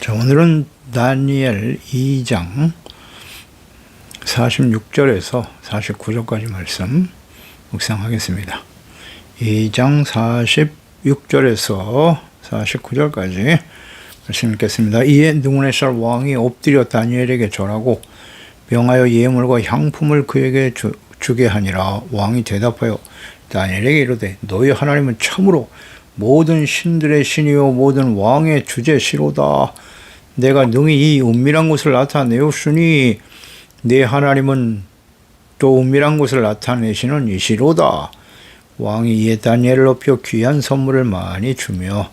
자, 오늘은 다니엘 2장 46절에서 49절까지 말씀 묵상하겠습니다. 2장 46절에서 49절까지 말씀 읽겠습니다. 이에 느부갓네살 왕이 엎드려 다니엘에게 절하고 명하여 예물과 향품을 그에게 주게 하니라. 왕이 대답하여 다니엘에게 이르되 너희 하나님은 참으로 모든 신들의 신이요 모든 왕의 주제시로다. 내가 능히 이 은밀한 것을 나타내었으니 내 하나님은 또 은밀한 것을 나타내시는 이시로다. 왕이 이에 다니엘을 높여 귀한 선물을 많이 주며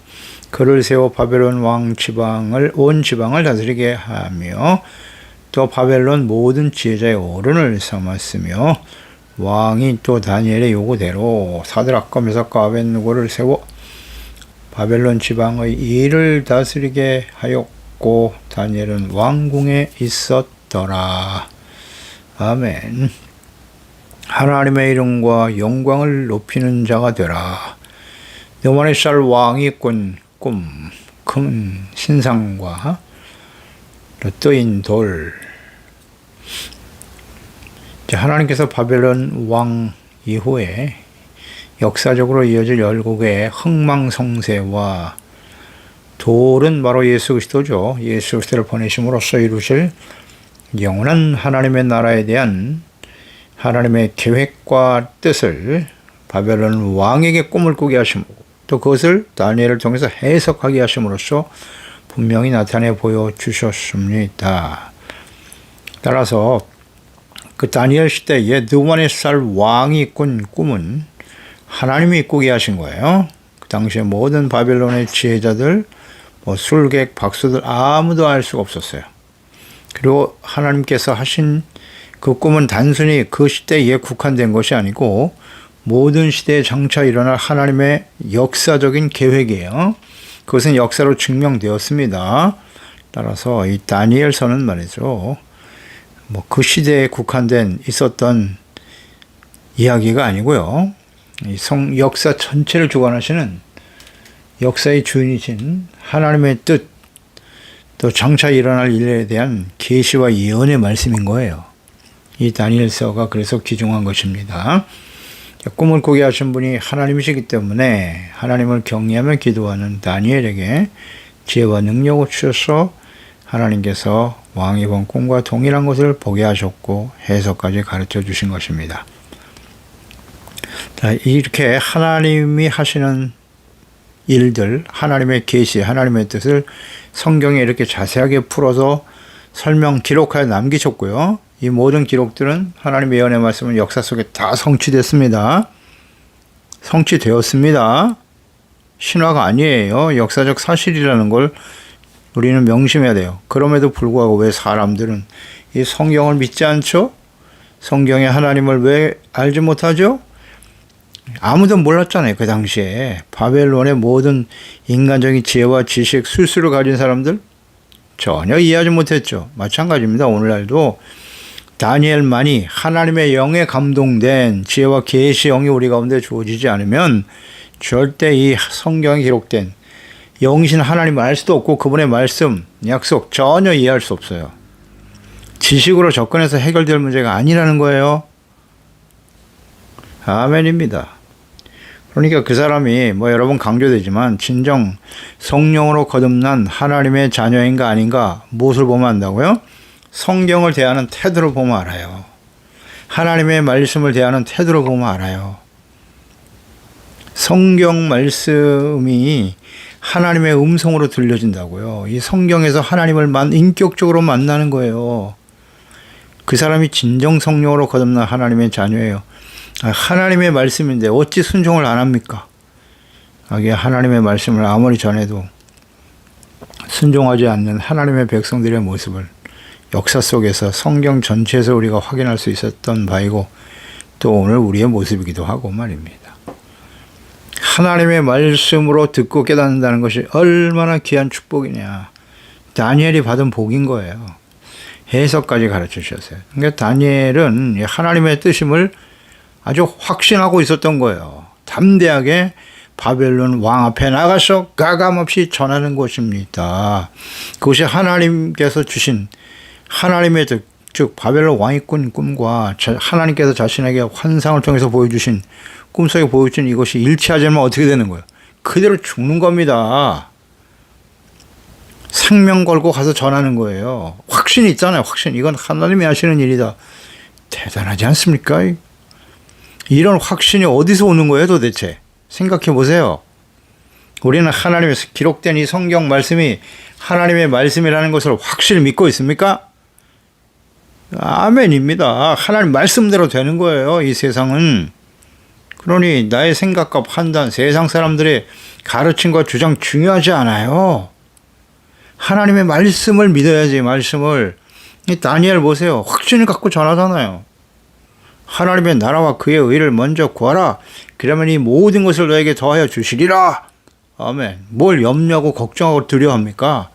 그를 세워 바벨론 왕 지방을 온 지방을 다스리게 하며 또 바벨론 모든 지혜자의 어른을 삼았으며 왕이 또 다니엘의 요구대로 사드락과 메삭과 아벳느고를 세워 바벨론 지방의 일을 다스리게 하였고 다니엘은 왕궁에 있었더라. 아멘. 하나님의 이름과 영광을 높이는 자가 되라. 느부갓네살 왕이 꾼 꿈, 큰 신상과 뜨인 돌. 하나님께서 바벨론 왕 이후에 역사적으로 이어질 열국의 흥망성쇠와 돌은 바로 예수 그리스도죠. 예수 그리스도를 보내심으로써 이루실 영원한 하나님의 나라에 대한 하나님의 계획과 뜻을 바벨론 왕에게 꿈을 꾸게 하심으로 또 그것을 다니엘을 통해서 해석하게 하심으로써 분명히 나타내 보여주셨습니다. 따라서 그 다니엘 시대에 느부갓네살 왕이 꾼 꿈은 하나님이 꾸게 하신 거예요. 그 당시에 모든 바벨론의 지혜자들, 술객, 박수들 아무도 알 수가 없었어요. 그리고 하나님께서 하신 그 꿈은 단순히 그 시대에 국한된 것이 아니고 모든 시대에 장차 일어날 하나님의 역사적인 계획이에요. 그것은 역사로 증명되었습니다. 따라서 이 다니엘서는 말이죠. 그 시대에 국한된 있었던 이야기가 아니고요. 이 역사 전체를 주관하시는 역사의 주인이신 하나님의 뜻, 또 장차 일어날 일에 대한 계시와 예언의 말씀인 거예요. 이 다니엘서가 그래서 귀중한 것입니다. 꿈을 꾸게 하신 분이 하나님이시기 때문에 하나님을 경외하며 기도하는 다니엘에게 지혜와 능력을 주셔서 하나님께서 왕이 본 꿈과 동일한 것을 보게 하셨고 해석까지 가르쳐 주신 것입니다. 자, 이렇게 하나님이 하시는 일들, 하나님의 계시, 하나님의 뜻을 성경에 이렇게 자세하게 풀어서 설명, 기록하여 남기셨고요. 이 모든 기록들은 하나님의 예언의 말씀은 역사 속에 다 성취됐습니다. 성취되었습니다. 신화가 아니에요. 역사적 사실이라는 걸 우리는 명심해야 돼요. 그럼에도 불구하고 왜 사람들은 이 성경을 믿지 않죠? 성경의 하나님을 왜 알지 못하죠? 아무도 몰랐잖아요. 그 당시에 바벨론의 모든 인간적인 지혜와 지식, 술수를 가진 사람들 전혀 이해하지 못했죠. 마찬가지입니다. 오늘날도 다니엘만이 하나님의 영에 감동된 지혜와 계시 영이 우리 가운데 주어지지 않으면 절대 이 성경에 기록된 영이신 하나님을 알 수도 없고 그분의 말씀, 약속 전혀 이해할 수 없어요. 지식으로 접근해서 해결될 문제가 아니라는 거예요. 아멘입니다. 그러니까 그 사람이 여러 번 강조되지만 진정 성령으로 거듭난 하나님의 자녀인가 아닌가 무엇을 보면 안다고요? 성경을 대하는 태도를 보면 알아요. 하나님의 말씀을 대하는 태도를 보면 알아요. 성경 말씀이 하나님의 음성으로 들려진다고요. 이 성경에서 하나님을 인격적으로 만나는 거예요. 그 사람이 진정 성령으로 거듭난 하나님의 자녀예요. 하나님의 말씀인데 어찌 순종을 안 합니까? 하나님의 말씀을 아무리 전해도 순종하지 않는 하나님의 백성들의 모습을 역사 속에서 성경 전체에서 우리가 확인할 수 있었던 바이고 또 오늘 우리의 모습이기도 하고 말입니다. 하나님의 말씀으로 듣고 깨닫는다는 것이 얼마나 귀한 축복이냐. 다니엘이 받은 복인 거예요. 해석까지 가르쳐 주셨어요. 그러니까 다니엘은 하나님의 뜻임을 아주 확신하고 있었던 거예요. 담대하게 바벨론 왕 앞에 나가서 가감없이 전하는 것입니다. 그것이 하나님께서 주신 하나님의 즉 바벨론 왕이 꾼 꿈과 하나님께서 자신에게 환상을 통해서 보여주신 꿈속에 보여준 이것이 일치하지 않으면 어떻게 되는 거예요? 그대로 죽는 겁니다. 생명 걸고 가서 전하는 거예요. 확신이 있잖아요. 확신. 이건 하나님이 하시는 일이다. 대단하지 않습니까? 이런 확신이 어디서 오는 거예요 도대체? 생각해 보세요. 우리는 하나님에서 기록된 이 성경 말씀이 하나님의 말씀이라는 것을 확실히 믿고 있습니까? 아멘입니다. 하나님 말씀대로 되는 거예요. 이 세상은. 그러니 나의 생각과 판단, 세상 사람들의 가르침과 주장 중요하지 않아요. 하나님의 말씀을 믿어야지. 말씀을. 이 다니엘 보세요. 확신을 갖고 전하잖아요. 하나님의 나라와 그의 의를 먼저 구하라. 그러면 이 모든 것을 너에게 더하여 주시리라. 아멘. 뭘 염려하고 걱정하고 두려워합니까?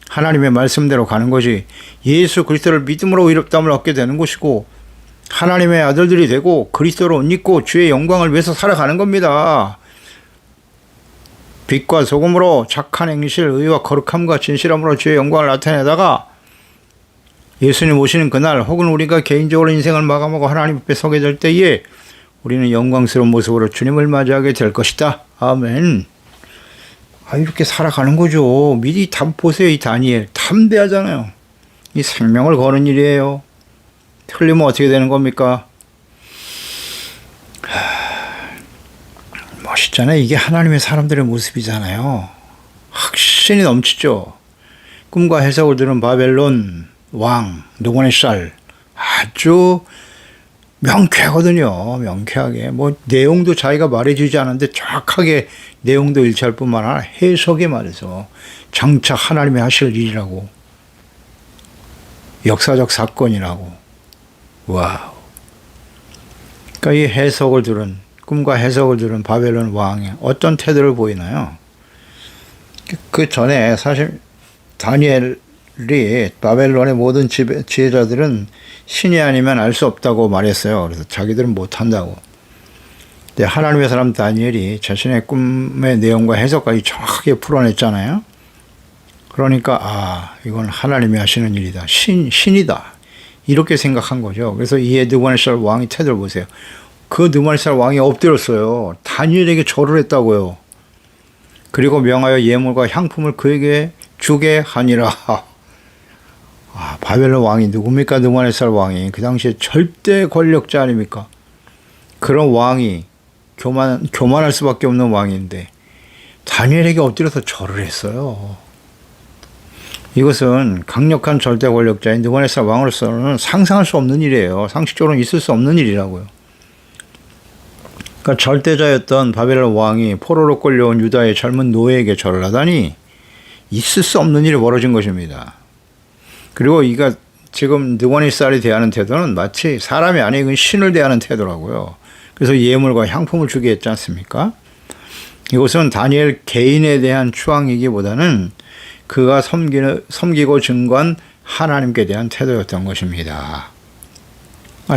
하나님의 말씀대로 가는 것이 예수 그리스도를 믿음으로 의롭다함을 얻게 되는 것이고 하나님의 아들들이 되고 그리스도로 옷 입고 주의 영광을 위해서 살아가는 겁니다. 빛과 소금으로 착한 행실, 의와 거룩함과 진실함으로 주의 영광을 나타내다가 예수님 오시는 그날 혹은 우리가 개인적으로 인생을 마감하고 하나님 앞에 서게 될 때에 우리는 영광스러운 모습으로 주님을 맞이하게 될 것이다. 아멘. 이렇게 살아가는 거죠. 미리 보세요. 이 다니엘 담대하잖아요. 이 생명을 거는 일이에요. 틀리면 어떻게 되는 겁니까? 멋있잖아요. 이게 하나님의 사람들의 모습이잖아요. 확신이 넘치죠. 꿈과 해석을 들은 바벨론 왕 느부갓네살 아주 명쾌하거든요. 명쾌하게 내용도 자기가 말해주지 않았는데 정확하게 내용도 일치할 뿐만 아니라 해석에 말해서 장차 하나님이 하실 일이라고 역사적 사건이라고. 와우. 그러니까 이 해석을 들은 꿈과 해석을 들은 바벨론 왕이 어떤 태도를 보이나요? 그 전에 사실 다니엘이 바벨론의 모든 지혜자들은 신이 아니면 알 수 없다고 말했어요. 그래서 자기들은 못한다고. 근데 하나님의 사람 다니엘이 자신의 꿈의 내용과 해석까지 정확하게 풀어냈잖아요. 그러니까 이건 하나님이 하시는 일이다. 신이다. 이렇게 생각한 거죠. 그래서 이에 느부갓네살 왕이 태도를 보세요. 그 느부갓네살 왕이 엎드렸어요. 다니엘에게 절을 했다고요. 그리고 명하여 예물과 향품을 그에게 주게 하니라. 바벨론 왕이 누굽니까? 느부갓네살 왕이 그 당시에 절대 권력자 아닙니까? 그런 왕이 교만할 수밖에 없는 왕인데 다니엘에게 엎드려서 절을 했어요. 이것은 강력한 절대 권력자인 느부갓네살 왕으로서는 상상할 수 없는 일이에요. 상식적으로는 있을 수 없는 일이라고요. 그러니까 절대자였던 바벨론 왕이 포로로 끌려온 유다의 젊은 노예에게 절을 하다니 있을 수 없는 일이 벌어진 것입니다. 그리고 이가 지금 느부갓네살이 대하는 태도는 마치 사람이 아니고 신을 대하는 태도라고요. 그래서 예물과 향품을 주게 했지 않습니까? 이것은 다니엘 개인에 대한 추앙이기보다는 그가 섬기고 증거한 하나님께 대한 태도였던 것입니다.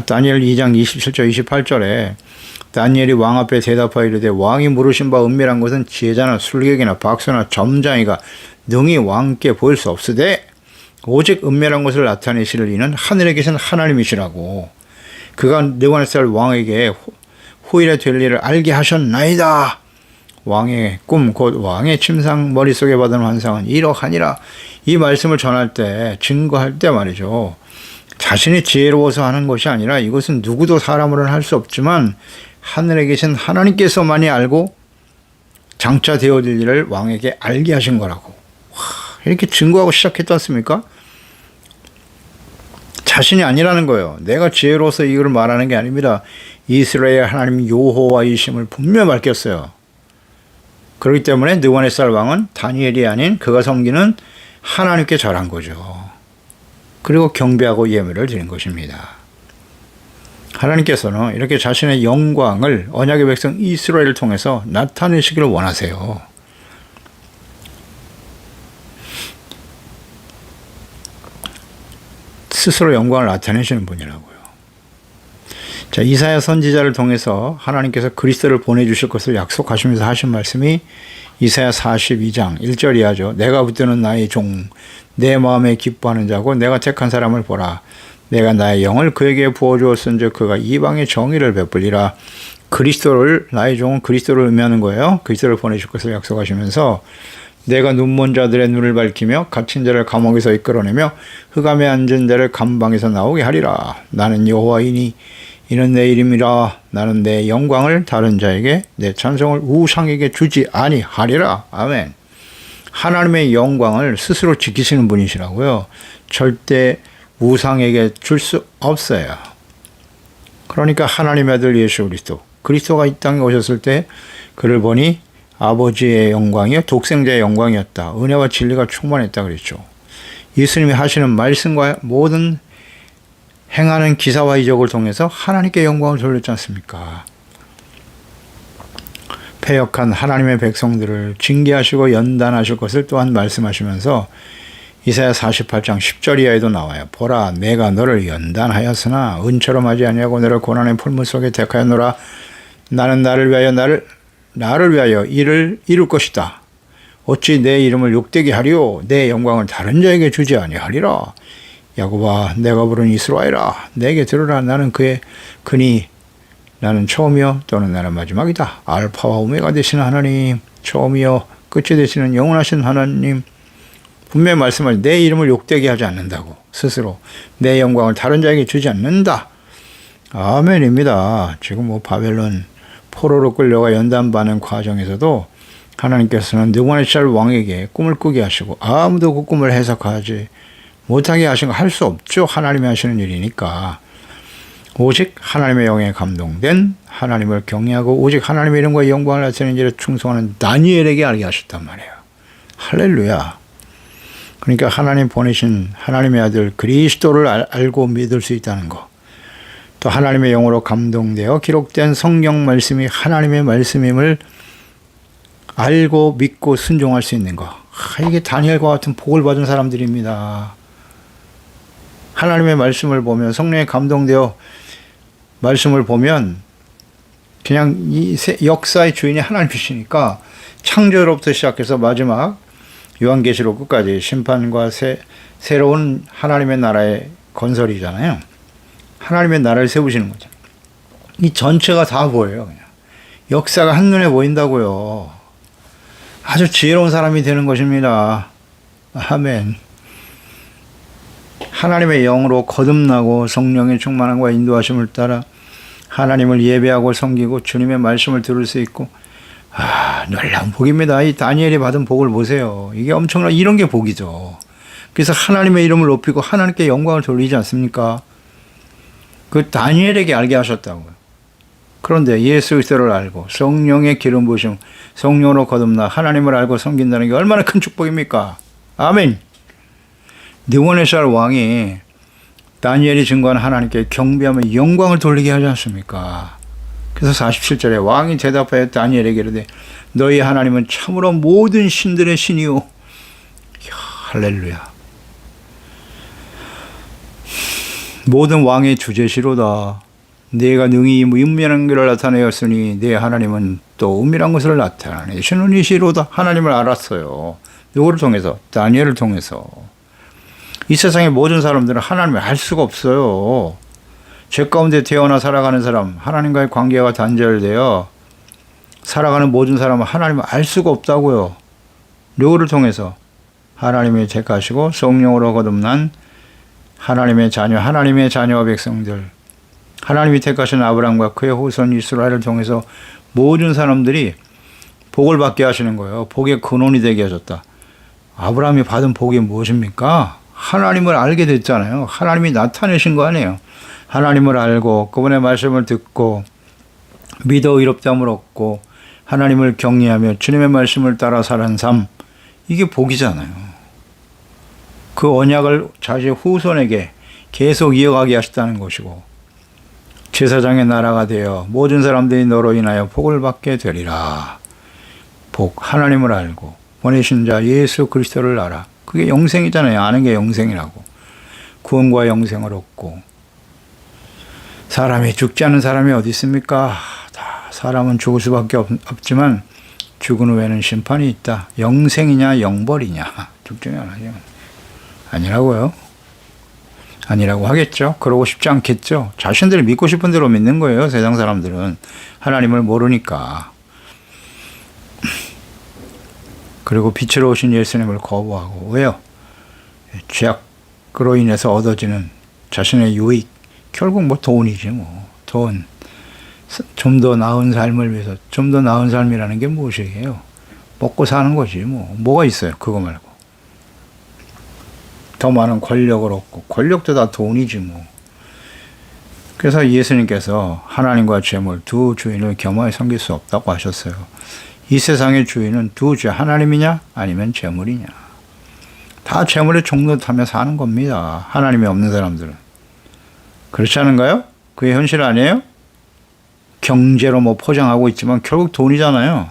다니엘 2장 27절 28절에 다니엘이 왕 앞에 대답하여 이르되 왕이 물으신 바 은밀한 것은 지혜자나 술객이나 박사나 점장이가 능히 왕께 보일 수 없으되 오직 은밀한 것을 나타내시는 이는 하늘에 계신 하나님이시라고. 그가 느부갓네살 왕에게 후일에 될 일을 알게 하셨나이다. 왕의 꿈 곧 왕의 침상 머릿속에 받은 환상은 이러하니라. 이 말씀을 전할 때 증거할 때 말이죠. 자신이 지혜로워서 하는 것이 아니라 이것은 누구도 사람으로는 할 수 없지만 하늘에 계신 하나님께서만이 알고 장차 되어질 일을 왕에게 알게 하신 거라고. 이렇게 증거하고 시작했지 않습니까? 자신이 아니라는 거예요. 내가 지혜로워서 이걸 말하는 게 아닙니다. 이스라엘 하나님 여호와이심을 분명히 밝혔어요. 그렇기 때문에 느부갓네살 왕은 다니엘이 아닌 그가 섬기는 하나님께 절한 거죠. 그리고 경배하고 예물을 드린 것입니다. 하나님께서는 이렇게 자신의 영광을 언약의 백성 이스라엘을 통해서 나타내시기를 원하세요. 스스로 영광을 나타내시는 분이라고요. 자, 이사야 선지자를 통해서 하나님께서 그리스도를 보내주실 것을 약속하시면서 하신 말씀이 이사야 42장 1절 이하죠. 내가 붙드는 나의 종, 내 마음에 기뻐하는 자고 내가 택한 사람을 보라. 내가 나의 영을 그에게 부어주었은즉 그가 이방의 정의를 베풀리라. 그리스도를, 나의 종은 그리스도를 의미하는 거예요. 그리스도를 보내실 것을 약속하시면서 내가 눈먼 자들의 눈을 밝히며 갇힌 자를 감옥에서 이끌어내며 흑암에 앉은 자를 감방에서 나오게 하리라. 나는 여호와이니 이는 내 이름이라. 나는 내 영광을 다른 자에게 내 찬송을 우상에게 주지 아니하리라. 아멘. 하나님의 영광을 스스로 지키시는 분이시라고요. 절대 우상에게 줄 수 없어요. 그러니까 하나님의 아들 예수 그리스도가 이 땅에 오셨을 때 그를 보니 아버지의 영광이요 독생자의 영광이었다. 은혜와 진리가 충만했다 그랬죠. 예수님이 하시는 말씀과 모든 행하는 기사와 이적을 통해서 하나님께 영광을 돌렸지 않습니까? 패역한 하나님의 백성들을 징계하시고 연단하실 것을 또한 말씀하시면서 이사야 48장 10절 이하에도 나와요. 보라, 내가 너를 연단하였으나 은처럼 하지 아니하고 너를 고난의 풀무 속에 택하였노라. 나는 나를 위하여 이를 이룰 것이다. 어찌 내 이름을 욕되게 하리요? 내 영광을 다른 자에게 주지 아니하리라. 야곱아, 내가 부른 이스라엘아, 내게 들으라. 나는 나는 처음이요 또는 나는 마지막이다. 알파와 오메가 되시는 하나님, 처음이요 끝이 되시는 영원하신 하나님, 분명히 말씀하신 내 이름을 욕되게 하지 않는다고. 스스로 내 영광을 다른 자에게 주지 않는다. 아멘입니다. 지금 바벨론 포로로 끌려가 연단받는 과정에서도 하나님께서는 느부갓네살 왕에게 꿈을 꾸게 하시고 아무도 그 꿈을 해석하지 못하게 하신 거 할 수 없죠. 하나님이 하시는 일이니까. 오직 하나님의 영에 감동된 하나님을 경외하고 오직 하나님의 이름과 영광을 나타내는 일에 충성하는 다니엘에게 알게 하셨단 말이에요. 할렐루야. 그러니까 하나님 보내신 하나님의 아들 그리스도를 알고 믿을 수 있다는 것. 또 하나님의 영으로 감동되어 기록된 성경 말씀이 하나님의 말씀임을 알고 믿고 순종할 수 있는 것. 이게 다니엘과 같은 복을 받은 사람들입니다. 하나님의 말씀을 보면 성령에 감동되어 말씀을 보면 그냥 이 역사의 주인이 하나님이시니까 창조로부터 시작해서 마지막 요한계시록 끝까지 심판과 새로운 하나님의 나라의 건설이잖아요. 하나님의 나라를 세우시는 거죠. 이 전체가 다 보여요. 그냥. 역사가 한눈에 보인다고요. 아주 지혜로운 사람이 되는 것입니다. 아멘. 하나님의 영으로 거듭나고 성령의 충만함과 인도하심을 따라 하나님을 예배하고 섬기고 주님의 말씀을 들을 수 있고, 놀라운 복입니다. 이 다니엘이 받은 복을 보세요. 이게 엄청난, 이런 게 복이죠. 그래서 하나님의 이름을 높이고 하나님께 영광을 돌리지 않습니까? 그 다니엘에게 알게 하셨다고요. 그런데 예수 그리스도를 알고 성령의 기름 부으심, 성령으로 거듭나 하나님을 알고 섬긴다는 게 얼마나 큰 축복입니까? 아멘. 느부갓네살 왕이 다니엘이 증거한 하나님께 경배하며 영광을 돌리게 하지 않습니까? 그래서 47절에 왕이 대답하여 다니엘에게 이르되 너희 하나님은 참으로 모든 신들의 신이요. 할렐루야. 모든 왕의 주제시로다. 네가 능히 은밀한 것을 나타내었으니 네 하나님은 또 은밀한 것을 나타내시는 이시로다. 하나님을 알았어요. 누구를 통해서? 다니엘을 통해서. 이 세상의 모든 사람들은 하나님을 알 수가 없어요. 죄 가운데 태어나 살아가는 사람, 하나님과의 관계가 단절되어 살아가는 모든 사람은 하나님을 알 수가 없다고요. 누구를 통해서? 하나님의 택하시고 성령으로 거듭난 하나님의 자녀와 백성들, 하나님이 택하신 아브라함과 그의 후손 이스라엘을 통해서 모든 사람들이 복을 받게 하시는 거예요. 복의 근원이 되게 하셨다. 아브라함이 받은 복이 무엇입니까? 하나님을 알게 됐잖아요. 하나님이 나타내신 거 아니에요. 하나님을 알고 그분의 말씀을 듣고 믿어 의롭다함을 얻고 하나님을 경외하며 주님의 말씀을 따라 사는 삶, 이게 복이잖아요. 그 언약을 자신의 후손에게 계속 이어가게 하셨다는 것이고 제사장의 나라가 되어 모든 사람들이 너로 인하여 복을 받게 되리라. 복, 하나님을 알고 보내신 자 예수 그리스도를 알아. 그게 영생이잖아요. 아는 게 영생이라고. 구원과 영생을 얻고 사람이 죽지 않은 사람이 어디 있습니까? 다 사람은 죽을 수밖에 없지만 죽은 후에는 심판이 있다. 영생이냐 영벌이냐 둘 중에 하나죠. 아니라고요. 아니라고 하겠죠. 그러고 싶지 않겠죠. 자신들이 믿고 싶은 대로 믿는 거예요. 세상 사람들은 하나님을 모르니까. 그리고 빛으로 오신 예수님을 거부하고. 왜요? 죄악으로 인해서 얻어지는 자신의 유익, 결국 뭐 돈이지 뭐. 돈. 좀 더 나은 삶을 위해서. 좀 더 나은 삶이라는 게 무엇이에요? 먹고 사는 거지 뭐. 뭐가 있어요 그거 말고. 더 많은 권력을 얻고. 권력도 다 돈이지 뭐. 그래서 예수님께서 하나님과 재물 두 주인을 겸하여 섬길 수 없다고 하셨어요. 이 세상의 주인은 두 주, 하나님이냐 아니면 재물이냐. 다 재물에 종노릇하며 사는 겁니다. 하나님이 없는 사람들은. 그렇지 않은가요? 그게 현실 아니에요? 경제로 뭐 포장하고 있지만 결국 돈이잖아요.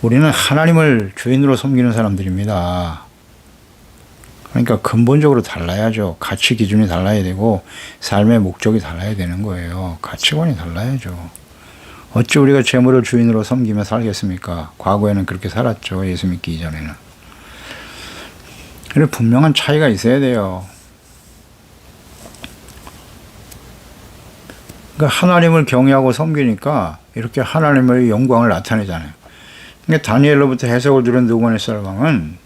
우리는 하나님을 주인으로 섬기는 사람들입니다. 그러니까 근본적으로 달라야죠. 가치 기준이 달라야 되고 삶의 목적이 달라야 되는 거예요. 가치관이 달라야죠. 어찌 우리가 재물을 주인으로 섬기며 살겠습니까? 과거에는 그렇게 살았죠. 예수 믿기 이전에는. 그래서 분명한 차이가 있어야 돼요. 그러니까 하나님을 경외하고 섬기니까 이렇게 하나님의 영광을 나타내잖아요. 그러니까 다니엘로부터 해석을 들은 느부갓네살 왕은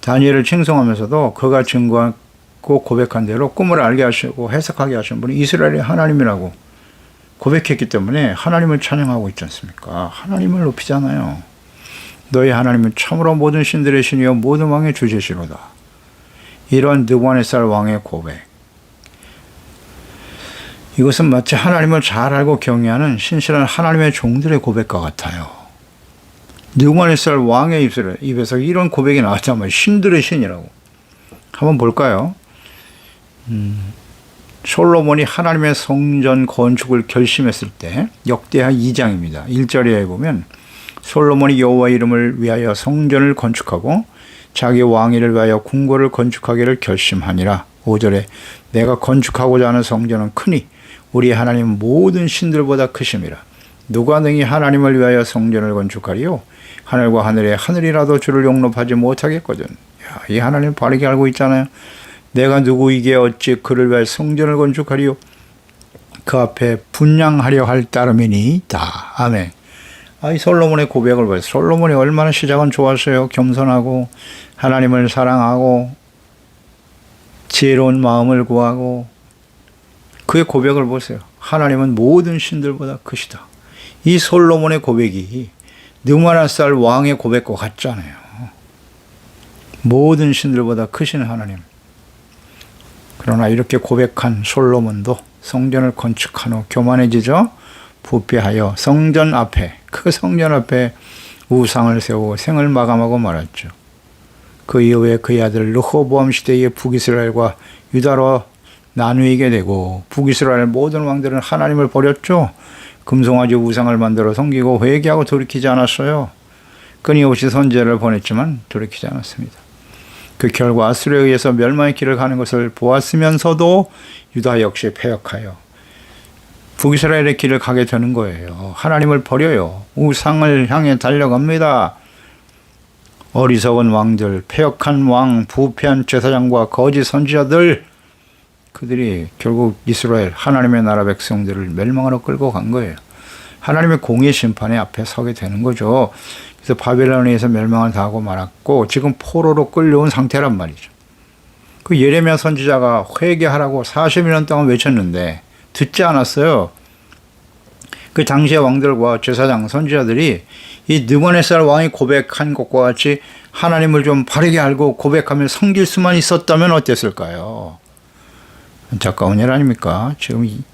다니엘을 칭송하면서도 그가 증거하고 고백한 대로 꿈을 알게 하시고 해석하게 하신 분이 이스라엘의 하나님이라고 고백했기 때문에 하나님을 찬양하고 있지 않습니까? 하나님을 높이잖아요. 너희 하나님은 참으로 모든 신들의 신이요 모든 왕의 주제시로다. 이런 느부갓네살 왕의 고백. 이것은 마치 하나님을 잘 알고 경외하는 신실한 하나님의 종들의 고백과 같아요. 느부갓네살 왕의 입에서 이런 고백이 나왔단 말이에요. 신들의 신이라고. 한번 볼까요? 솔로몬이 하나님의 성전 건축을 결심했을 때 역대하 2장입니다. 1절에 보면 솔로몬이 여호와 이름을 위하여 성전을 건축하고 자기 왕위를 위하여 궁궐을 건축하기를 결심하니라. 5절에 내가 건축하고자 하는 성전은 크니 우리 하나님 모든 신들보다 크심이라. 누가 능히 하나님을 위하여 성전을 건축하리요? 하늘과 하늘에 하늘이라도 주를 용납하지 못하겠거든. 야, 이 하나님 바르게 알고 있잖아요. 내가 누구이기에 어찌 그를 위하여 성전을 건축하리요? 그 앞에 분양하려 할 따름이니 다. 아멘. 이 솔로몬의 고백을 봐요. 솔로몬이 얼마나 시작은 좋았어요. 겸손하고 하나님을 사랑하고 지혜로운 마음을 구하고 그의 고백을 보세요. 하나님은 모든 신들보다 크시다. 이 솔로몬의 고백이 느부갓네살 왕의 고백과 같잖아요. 모든 신들보다 크신 하나님. 그러나 이렇게 고백한 솔로몬도 성전을 건축한 후 교만해지죠. 부패하여 성전 앞에, 그 성전 앞에 우상을 세우고 생을 마감하고 말았죠. 그 이후에 그의 아들 르호보암 시대의 북이스라엘과 유다로 나누게 되고 북이스라엘 모든 왕들은 하나님을 버렸죠. 금송아지 우상을 만들어 섬기고 회개하고 돌이키지 않았어요. 끊임없이 선지자를 보냈지만 돌이키지 않았습니다. 그 결과 아수르에 의해서 멸망의 길을 가는 것을 보았으면서도 유다 역시 패역하여 북이스라엘의 길을 가게 되는 거예요. 하나님을 버려요. 우상을 향해 달려갑니다. 어리석은 왕들, 패역한 왕, 부패한 제사장과 거짓 선지자들, 그들이 결국 이스라엘 하나님의 나라 백성들을 멸망으로 끌고 간 거예요. 하나님의 공의 심판에 앞에 서게 되는 거죠. 그래서 바벨론에서 멸망을 당하고 말았고 지금 포로로 끌려온 상태란 말이죠. 그 예레미야 선지자가 회개하라고 40년 동안 외쳤는데 듣지 않았어요. 그 당시의 왕들과 제사장 선지자들이 이 느부갓네살 왕이 고백한 것과 같이 하나님을 좀 바르게 알고 고백하며 섬길 수만 있었다면 어땠을까요? 안타까운 일 아닙니까? 지금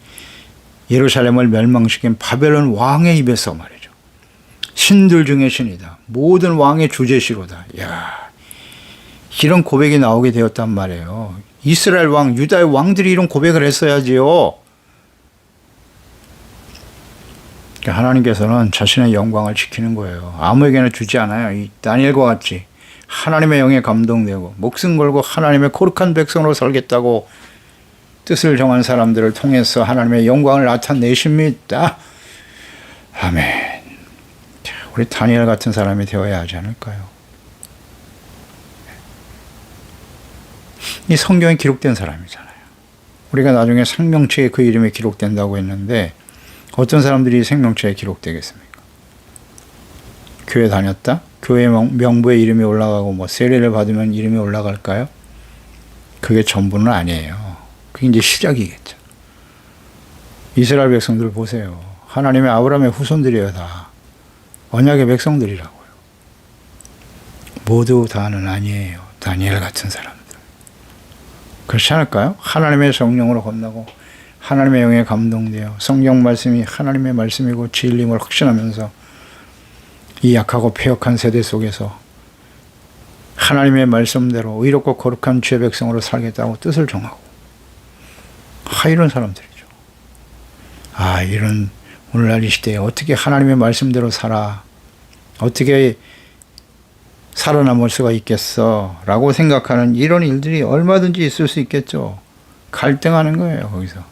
예루살렘을 멸망시킨 바벨론 왕의 입에서 말이죠. 신들 중에 신이다. 모든 왕의 주제시로다. 이야, 이런 고백이 나오게 되었단 말이에요. 이스라엘 왕, 유다의 왕들이 이런 고백을 했어야지요. 하나님께서는 자신의 영광을 지키는 거예요. 아무에게나 주지 않아요. 이 다니엘과 같이 하나님의 영에 감동되고 목숨 걸고 하나님의 거룩한 백성으로 살겠다고 뜻을 정한 사람들을 통해서 하나님의 영광을 나타내십니다. 아멘. 자, 우리 다니엘 같은 사람이 되어야 하지 않을까요? 이 성경에 기록된 사람이잖아요. 우리가 나중에 생명책에 그 이름이 기록된다고 했는데 어떤 사람들이 생명책에 기록되겠습니까? 교회 다녔다? 교회 명부에 이름이 올라가고 뭐 세례를 받으면 이름이 올라갈까요? 그게 전부는 아니에요. 그게 이제 시작이겠죠. 이스라엘 백성들 보세요. 하나님의 아브라함의 후손들이에요, 다. 언약의 백성들이라고요. 모두 다는 아니에요. 다니엘 같은 사람들. 그렇지 않을까요? 하나님의 성령으로 건너고 하나님의 영에 감동되어 성경 말씀이 하나님의 말씀이고 진리임을 확신하면서 이 약하고 패역한 세대 속에서 하나님의 말씀대로 의롭고 거룩한 주의 백성으로 살겠다고 뜻을 정하고 이런 사람들이죠. 이런 오늘날 이 시대에 어떻게 하나님의 말씀대로 살아 어떻게 살아남을 수가 있겠어 라고 생각하는 이런 일들이 얼마든지 있을 수 있겠죠. 갈등하는 거예요. 거기서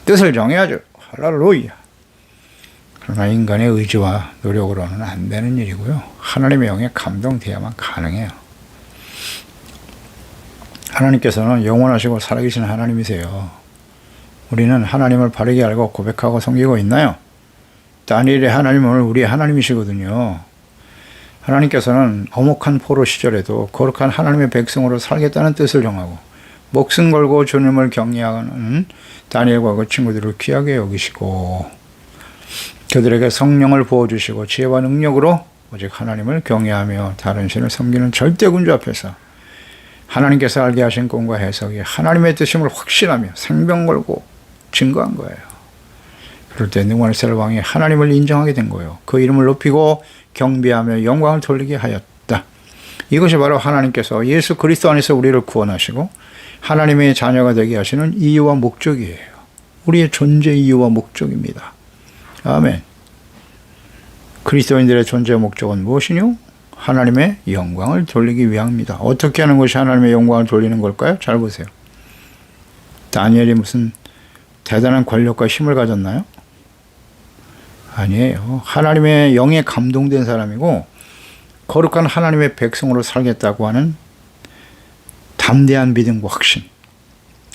뜻을 정해야죠. 할렐루야. 그러나 인간의 의지와 노력으로는 안 되는 일이고요. 하나님의 영에 감동돼야만 가능해요. 하나님께서는 영원하시고 살아계신 하나님이세요. 우리는 하나님을 바르게 알고 고백하고 섬기고 있나요? 다니엘의 하나님은 우리의 하나님이시거든요. 하나님께서는 엄혹한 포로 시절에도 거룩한 하나님의 백성으로 살겠다는 뜻을 정하고 목숨 걸고 주님을 경외하는 다니엘과 그 친구들을 귀하게 여기시고 그들에게 성령을 부어주시고 지혜와 능력으로 오직 하나님을 경외하며 다른 신을 섬기는 절대군주 앞에서 하나님께서 알게 하신 꿈과 해석이 하나님의 뜻임을 확신하며 생명 걸고 증거한 거예요. 그럴 때 느부갓네살 왕이 하나님을 인정하게 된 거예요. 그 이름을 높이고 경배하며 영광을 돌리게 하였다. 이것이 바로 하나님께서 예수 그리스도 안에서 우리를 구원하시고 하나님의 자녀가 되게 하시는 이유와 목적이에요. 우리의 존재 이유와 목적입니다. 아멘. 그리스도인들의 존재 목적은 무엇이뇨? 하나님의 영광을 돌리기 위함입니다. 어떻게 하는 것이 하나님의 영광을 돌리는 걸까요? 잘 보세요. 다니엘이 무슨 대단한 권력과 힘을 가졌나요? 아니에요. 하나님의 영에 감동된 사람이고 거룩한 하나님의 백성으로 살겠다고 하는 담대한 믿음과 확신.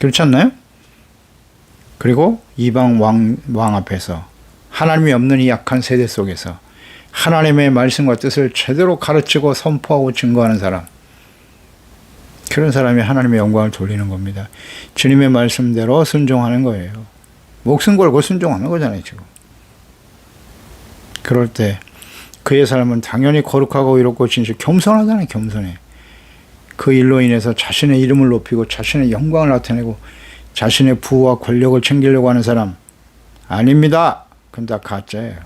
그렇지 않나요? 그리고 이방 왕 앞에서 하나님이 없는 이 약한 세대 속에서 하나님의 말씀과 뜻을 제대로 가르치고 선포하고 증거하는 사람. 그런 사람이 하나님의 영광을 돌리는 겁니다. 주님의 말씀대로 순종하는 거예요. 목숨 걸고 순종하는 거잖아요, 지금. 그럴 때 그의 삶은 당연히 거룩하고 의롭고 진실, 겸손하잖아요, 겸손해. 그 일로 인해서 자신의 이름을 높이고 자신의 영광을 나타내고 자신의 부와 권력을 챙기려고 하는 사람 아닙니다. 그건 다 가짜예요.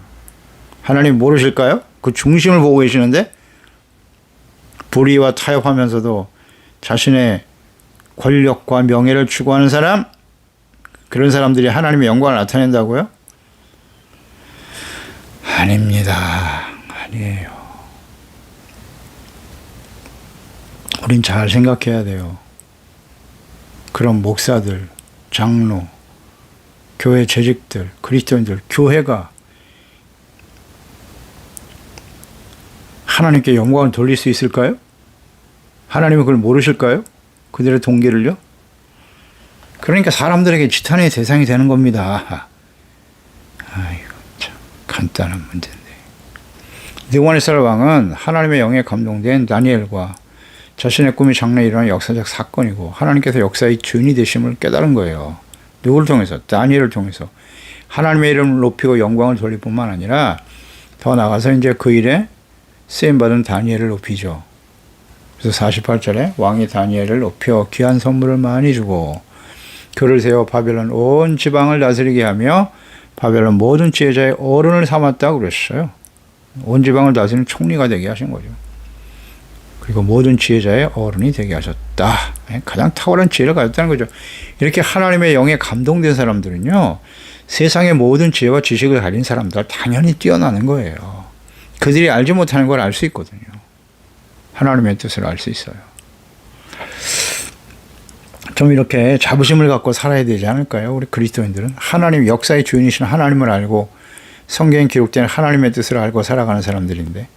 하나님 모르실까요? 그 중심을 보고 계시는데 불의와 타협하면서도 자신의 권력과 명예를 추구하는 사람, 그런 사람들이 하나님의 영광을 나타낸다고요? 아닙니다. 아니에요. 우린 잘 생각해야 돼요. 그런 목사들, 장로, 교회 재직들, 그리스도인들, 교회가 하나님께 영광을 돌릴 수 있을까요? 하나님은 그걸 모르실까요? 그들의 동기를요? 그러니까 사람들에게 지탄의 대상이 되는 겁니다. 아이고, 참 간단한 문제인데. 느부갓네살 왕은 하나님의 영에 감동된 다니엘과 자신의 꿈이 장래에 일어난 역사적 사건이고 하나님께서 역사의 주인이 되심을 깨달은 거예요. 누구를 통해서? 다니엘을 통해서. 하나님의 이름을 높이고 영광을 돌릴 뿐만 아니라 더 나아가서 이제 그 일에 쓰임받은 다니엘을 높이죠. 그래서 48절에 왕이 다니엘을 높여 귀한 선물을 많이 주고 그를 세워 바벨론 온 지방을 다스리게 하며 바벨론 모든 지혜자의 어른을 삼았다고 그랬어요. 온 지방을 다스리는 총리가 되게 하신 거죠. 그리고 모든 지혜자의 어른이 되게 하셨다. 가장 탁월한 지혜를 가졌다는 거죠. 이렇게 하나님의 영에 감동된 사람들은요, 세상의 모든 지혜와 지식을 가진 사람들 당연히 뛰어나는 거예요. 그들이 알지 못하는 걸 알 수 있거든요. 하나님의 뜻을 알 수 있어요. 좀 이렇게 자부심을 갖고 살아야 되지 않을까요? 우리 그리스도인들은 하나님 역사의 주인이신 하나님을 알고 성경에 기록된 하나님의 뜻을 알고 살아가는 사람들인데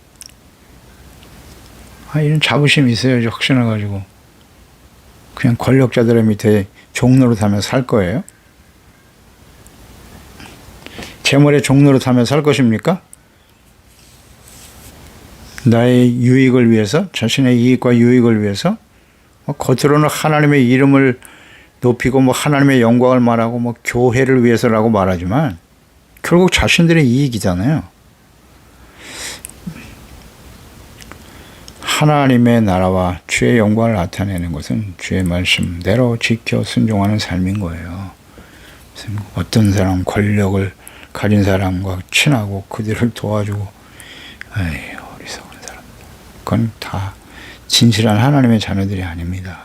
이런 자부심이 있어야지 확신을 가지고 그냥 권력자들의 밑에 종노릇하며 살 거예요? 재물의 종노릇하며 살 것입니까? 나의 유익을 위해서, 자신의 이익과 유익을 위해서 겉으로는 하나님의 이름을 높이고 하나님의 영광을 말하고 교회를 위해서라고 말하지만 결국 자신들의 이익이잖아요. 하나님의 나라와 주의 영광을 나타내는 것은 주의 말씀대로 지켜 순종하는 삶인 거예요. 어떤 사람 권력을 가진 사람과 친하고 그들을 도와주고 어리석은 사람. 그건 다 진실한 하나님의 자녀들이 아닙니다.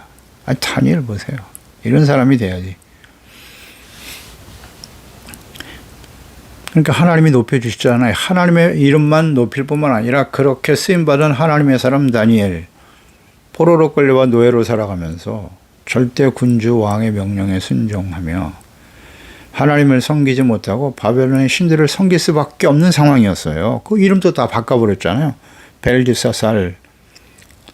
다니엘 보세요. 이런 사람이 돼야지. 그러니까 하나님이 높여주시잖아요. 하나님의 이름만 높일 뿐만 아니라 그렇게 쓰임받은 하나님의 사람 다니엘, 포로로 끌려와 노예로 살아가면서 절대 군주 왕의 명령에 순종하며 하나님을 섬기지 못하고 바벨론의 신들을 섬길 수밖에 없는 상황이었어요. 그 이름도 다 바꿔버렸잖아요. 벨드사살,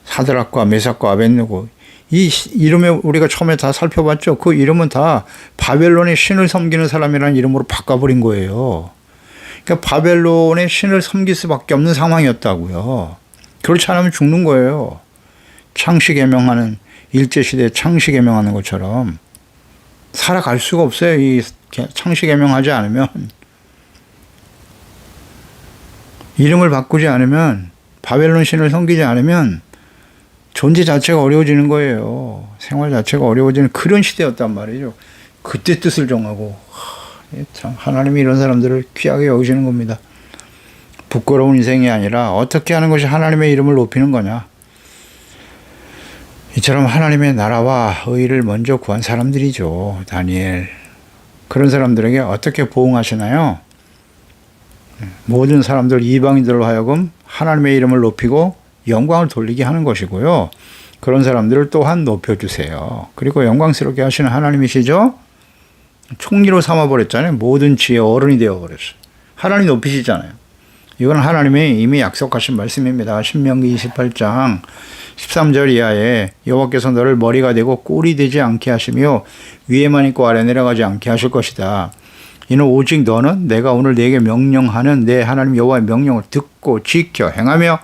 사드락과 메삭과 아벳느고, 이 이름에 우리가 처음에 다 살펴봤죠. 그 이름은 다 바벨론의 신을 섬기는 사람이라는 이름으로 바꿔버린 거예요. 그러니까 바벨론의 신을 섬길 수밖에 없는 상황이었다고요. 그렇지 않으면 죽는 거예요. 창시개명하는, 일제시대에 창시개명하는 것처럼 살아갈 수가 없어요. 이 창시개명하지 않으면, 이름을 바꾸지 않으면, 바벨론 신을 섬기지 않으면 존재 자체가 어려워지는 거예요. 생활 자체가 어려워지는 그런 시대였단 말이죠. 그때 뜻을 정하고, 참 하나님이 이런 사람들을 귀하게 여기시는 겁니다. 부끄러운 인생이 아니라 어떻게 하는 것이 하나님의 이름을 높이는 거냐. 이처럼 하나님의 나라와 의를 먼저 구한 사람들이죠. 다니엘. 그런 사람들에게 어떻게 보응하시나요? 모든 사람들, 이방인들로 하여금 하나님의 이름을 높이고 영광을 돌리게 하는 것이고요. 그런 사람들을 또한 높여주세요. 그리고 영광스럽게 하시는 하나님이시죠? 총리로 삼아버렸잖아요. 모든 지혜의 어른이 되어버렸어요. 하나님 높이시잖아요. 이건 하나님이 이미 약속하신 말씀입니다. 신명기 28장 13절 이하에 여호와께서 너를 머리가 되고 꼴이 되지 않게 하시며 위에만 있고 아래 내려가지 않게 하실 것이다. 이는 오직 너는 내가 오늘 네게 명령하는 내 하나님 여호와의 명령을 듣고 지켜 행하며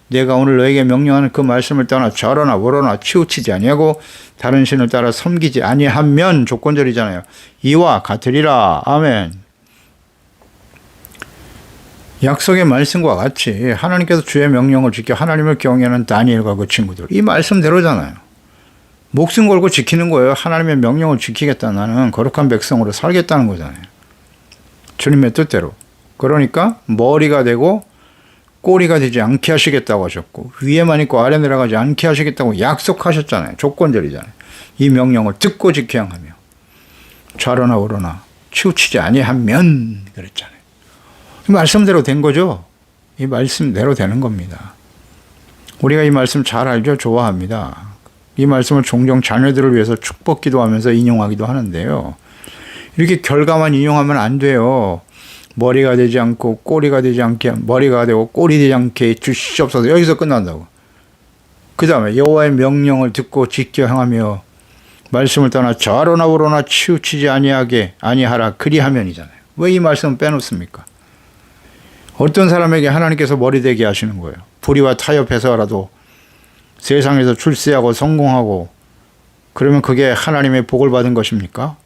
내가 오늘 너에게 명령하는 그 말씀을 떠나 절하나 워로나 치우치지 아니하고 다른 신을 따라 섬기지 아니하면, 조건절이잖아요. 이와 같으리라. 아멘. 약속의 말씀과 같이 하나님께서 주의 명령을 지켜 하나님을 경외하는 다니엘과 그 친구들, 이 말씀대로잖아요. 목숨 걸고 지키는 거예요. 하나님의 명령을 지키겠다. 나는 거룩한 백성으로 살겠다는 거잖아요. 주님의 뜻대로. 그러니까 머리가 되고 꼬리가 되지 않게 하시겠다고 하셨고, 위에만 있고 아래 내려가지 않게 하시겠다고 약속하셨잖아요. 조건절이잖아요. 이 명령을 듣고 지켜야 하며 좌로나 우로나 치우치지 아니하면 그랬잖아요. 이 말씀대로 된 거죠. 이 말씀대로 되는 겁니다. 우리가 이 말씀 잘 알죠? 좋아합니다. 이 말씀을 종종 자녀들을 위해서 축복 기도하면서 인용하기도 하는데요. 이렇게 결과만 인용하면 안 돼요. 머리가 되지 않고 꼬리가 되지 않게, 머리가 되고 꼬리 되지 않게 주시옵소서. 여기서 끝난다고. 그 다음에 여호와의 명령을 듣고 지켜 행하며 말씀을 떠나 좌로나 우로나 치우치지 아니하라 그리하면이잖아요. 왜 이 말씀을 빼놓습니까? 어떤 사람에게 하나님께서 머리 되게 하시는 거예요. 불의와 타협해서라도 세상에서 출세하고 성공하고, 그러면 그게 하나님의 복을 받은 것입니까?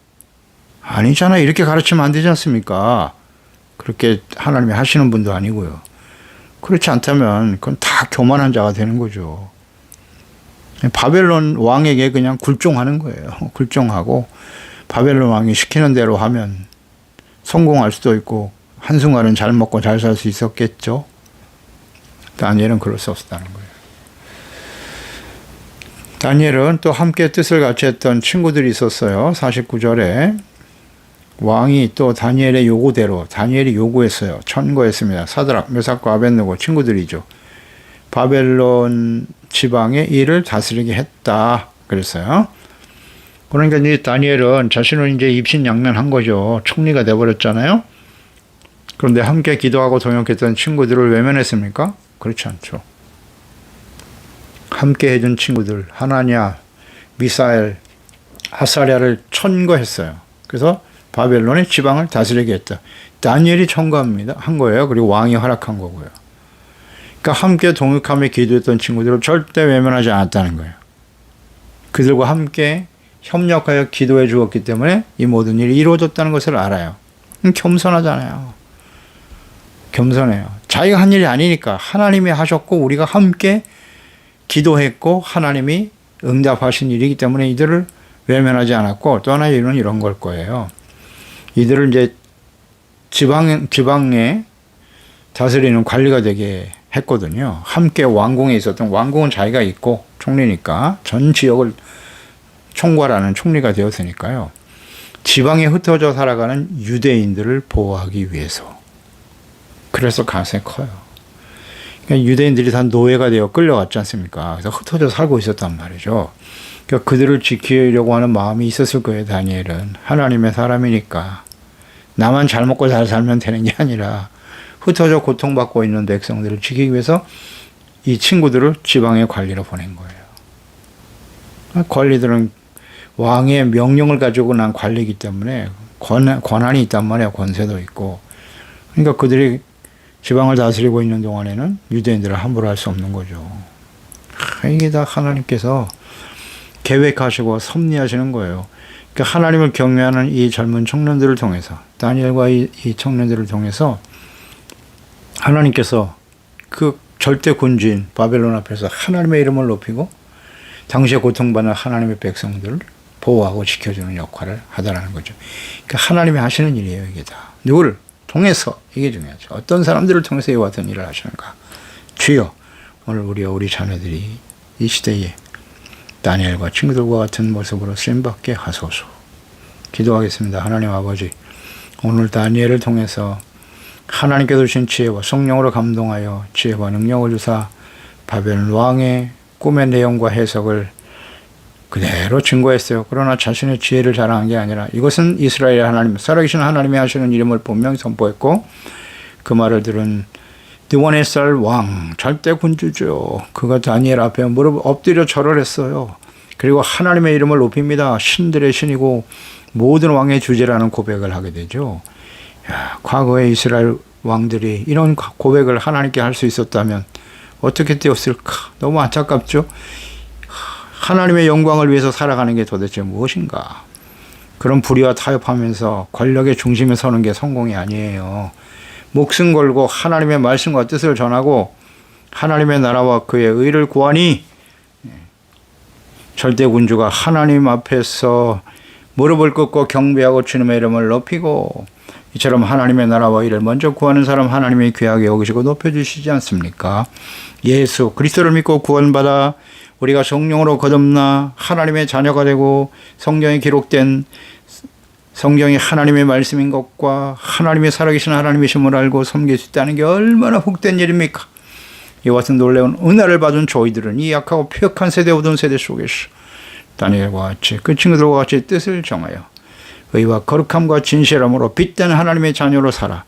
아니잖아요. 이렇게 가르치면 안 되지 않습니까? 그렇게 하나님이 하시는 분도 아니고요. 그렇지 않다면 그건 다 교만한 자가 되는 거죠. 바벨론 왕에게 그냥 굴종하는 거예요. 굴종하고 바벨론 왕이 시키는 대로 하면 성공할 수도 있고 한순간은 잘 먹고 잘 살 수 있었겠죠. 다니엘은 그럴 수 없었다는 거예요. 다니엘은 또 함께 뜻을 같이 했던 친구들이 있었어요. 49절에 왕이 또 다니엘의 요구대로, 다니엘이 요구했어요. 천거했습니다. 사드락, 메삭과 아벳느고 친구들이죠. 바벨론 지방의 일을 다스리게 했다. 그랬어요. 그러니까 이 다니엘은 자신은 이제 입신양면한 거죠. 총리가 돼버렸잖아요. 그런데 함께 기도하고 동역했던 친구들을 외면했습니까? 그렇지 않죠. 함께 해준 친구들 하나냐, 미사엘, 아사랴를 천거했어요. 그래서 바벨론의 지방을 다스리게 했다. 다니엘이 천거합니다. 한 거예요. 그리고 왕이 허락한 거고요. 그러니까 함께 동역하며 기도했던 친구들을 절대 외면하지 않았다는 거예요. 그들과 함께 협력하여 기도해 주었기 때문에 이 모든 일이 이루어졌다는 것을 알아요. 겸손하잖아요. 겸손해요. 자기가 한 일이 아니니까 하나님이 하셨고 우리가 함께 기도했고 하나님이 응답하신 일이기 때문에 이들을 외면하지 않았고, 또 하나의 이유는 이런 걸 거예요. 이들을 이제 지방에 다스리는 관리가 되게 했거든요. 함께 왕궁에 있었던, 왕궁은 자기가 있고 총리니까 전 지역을 총괄하는 총리가 되었으니까요. 지방에 흩어져 살아가는 유대인들을 보호하기 위해서. 그래서 가능성이 커요. 그러니까 유대인들이 다 노예가 되어 끌려갔지 않습니까? 그래서 흩어져 살고 있었단 말이죠. 그러니까 그들을 지키려고 하는 마음이 있었을 거예요. 다니엘은 하나님의 사람이니까 나만 잘 먹고 잘 살면 되는 게 아니라 흩어져 고통받고 있는 백성들을 지키기 위해서 이 친구들을 지방의 관리로 보낸 거예요. 관리들은 왕의 명령을 가지고 난 관리이기 때문에 권한이 있단 말이에요. 권세도 있고. 그러니까 그들이 지방을 다스리고 있는 동안에는 유대인들을 함부로 할 수 없는 거죠. 이게 다 하나님께서 계획하시고 섭리하시는 거예요. 그러니까 하나님을 경외하는 이 젊은 청년들을 통해서, 다니엘과 이 청년들을 통해서 하나님께서 그 절대 군주인 바벨론 앞에서 하나님의 이름을 높이고 당시에 고통받는 하나님의 백성들을 보호하고 지켜주는 역할을 하더라는 거죠. 그러니까 하나님이 하시는 일이에요. 이게 다. 누구를 통해서, 이게 중요하죠. 어떤 사람들을 통해서 이와 같은 일을 하시는가. 주여, 오늘 우리 자녀들이 이 시대에 다니엘과 친구들과 같은 모습으로 쓰임받게 하소서. 기도하겠습니다. 하나님 아버지, 오늘 다니엘을 통해서 하나님께서 주신 지혜와 성령으로 감동하여 지혜와 능력을 주사 바벨론 왕의 꿈의 내용과 해석을 그대로 증거했어요. 그러나 자신의 지혜를 자랑한 게 아니라 이것은 이스라엘의 하나님, 살아계신 하나님이 하시는 이름을 분명히 선포했고, 그 말을 들은 드원의살 왕, 절대 군주죠. 그가 다니엘 앞에 무릎 엎드려 절을 했어요. 그리고 하나님의 이름을 높입니다. 신들의 신이고 모든 왕의 주제라는 고백을 하게 되죠. 야, 과거의 이스라엘 왕들이 이런 고백을 하나님께 할 수 있었다면 어떻게 되었을까? 너무 안타깝죠. 하나님의 영광을 위해서 살아가는 게 도대체 무엇인가? 그런 불의와 타협하면서 권력의 중심에 서는 게 성공이 아니에요. 목숨 걸고 하나님의 말씀과 뜻을 전하고 하나님의 나라와 그의 의를 구하니 절대 군주가 하나님 앞에서 무릎을 꿇고 경배하고 주님의 이름을 높이고, 이처럼 하나님의 나라와 의를 먼저 구하는 사람 하나님이 귀하게 여기시고 높여주시지 않습니까? 예수 그리스도를 믿고 구원받아 우리가 성령으로 거듭나 하나님의 자녀가 되고 성경에 기록된 성경이 하나님의 말씀인 것과 하나님의 살아계신 하나님이심을 알고 섬길 수 있다는 게 얼마나 복된 일입니까? 이와 같은 놀라운 은혜를 받은 저희들은 이 약하고 폐역한 세대 어두운 세대 속에서 다니엘과 같이 그 친구들과 같이 뜻을 정하여 의와 거룩함과 진실함으로 빛된 하나님의 자녀로 살아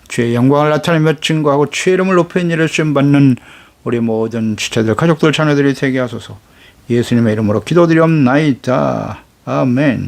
주의 영광을 나타내며 증거하고 주의 이름을 높이는 일을 쓰임받는 우리 모든 지체들, 가족들, 자녀들이 되게 하소서. 예수님의 이름으로 기도드리옵나이다. 아멘.